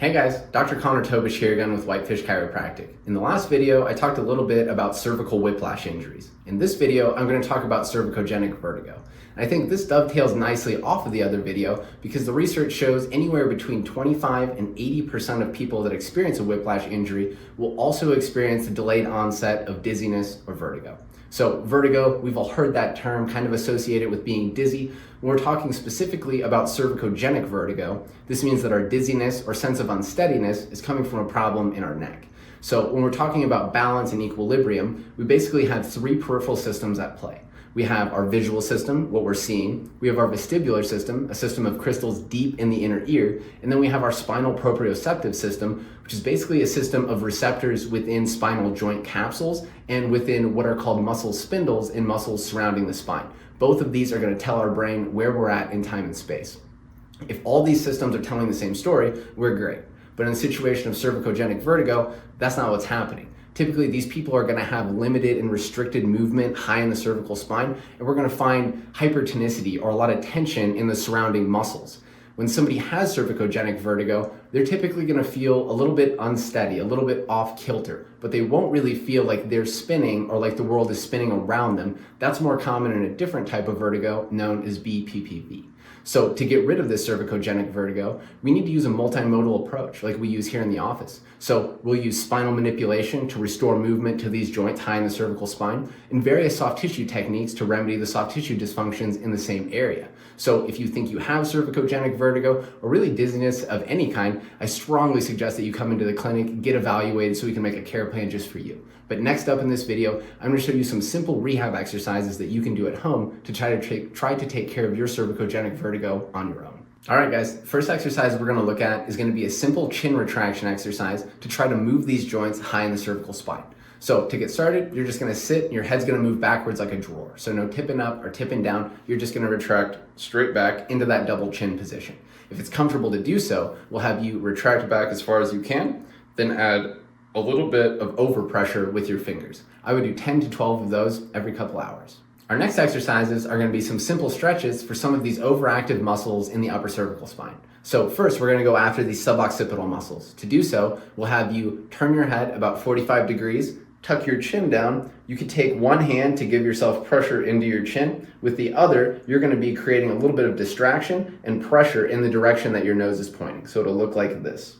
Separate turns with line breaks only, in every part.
Hey guys, Dr. Connor Tobisch here again with Whitefish Chiropractic. In the last video, I talked a little bit about cervical whiplash injuries. In this video, I'm going to talk about cervicogenic vertigo. And I think this dovetails nicely off of the other video because the research shows anywhere between 25 and 80% of people that experience a whiplash injury will also experience the delayed onset of dizziness or vertigo. So vertigo, we've all heard that term kind of associated with being dizzy. When we're talking specifically about cervicogenic vertigo, this means that our dizziness or sense of unsteadiness is coming from a problem in our neck. So when we're talking about balance and equilibrium, we basically have three peripheral systems at play. We have our visual system, what we're seeing. We have our vestibular system, a system of crystals deep in the inner ear. And then we have our spinal proprioceptive system, which is basically a system of receptors within spinal joint capsules and within what are called muscle spindles in muscles surrounding the spine. Both of these are going to tell our brain where we're at in time and space. If all these systems are telling the same story, we're great. But in a situation of cervicogenic vertigo, that's not what's happening. Typically, these people are going to have limited and restricted movement high in the cervical spine, and we're going to find hypertonicity or a lot of tension in the surrounding muscles. When somebody has cervicogenic vertigo, they're typically going to feel a little bit unsteady, a little bit off kilter, but they won't really feel like they're spinning or like the world is spinning around them. That's more common in a different type of vertigo known as BPPV. So to get rid of this cervicogenic vertigo, we need to use a multimodal approach like we use here in the office. So we'll use spinal manipulation to restore movement to these joints high in the cervical spine and various soft tissue techniques to remedy the soft tissue dysfunctions in the same area. So if you think you have cervicogenic vertigo or really dizziness of any kind, I strongly suggest that you come into the clinic, get evaluated so we can make a care plan just for you. But next up in this video, I'm going to show you some simple rehab exercises that you can do at home to try to take care of your cervicogenic vertigo on your own. All right, guys, first exercise we're going to look at is going to be a simple chin retraction exercise to try to move these joints high in the cervical spine. So to get started, you're just going to sit and your head's going to move backwards like a drawer. So no tipping up or tipping down. You're just going to retract straight back into that double chin position. If it's comfortable to do so, we'll have you retract back as far as you can, then add a little bit of overpressure with your fingers. I would do 10 to 12 of those every couple hours. Our next exercises are going to be some simple stretches for some of these overactive muscles in the upper cervical spine. So first, we're going to go after these suboccipital muscles. To do so, we'll have you turn your head about 45 degrees, tuck your chin down. You could take one hand to give yourself pressure into your chin. With the other, you're going to be creating a little bit of distraction and pressure in the direction that your nose is pointing. So it'll look like this.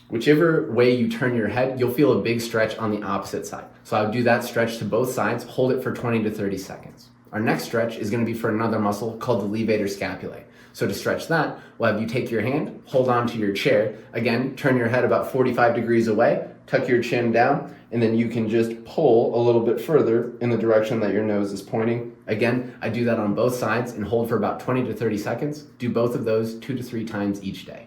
Whichever way you turn your head, you'll feel a big stretch on the opposite side. So I would do that stretch to both sides, hold it for 20 to 30 seconds. Our next stretch is going to be for another muscle called the levator scapulae. So to stretch that, we'll have you take your hand, hold on to your chair. Again, turn your head about 45 degrees away, tuck your chin down, and then you can just pull a little bit further in the direction that your nose is pointing. Again, I do that on both sides and hold for about 20 to 30 seconds. Do both of those 2 to 3 times each day.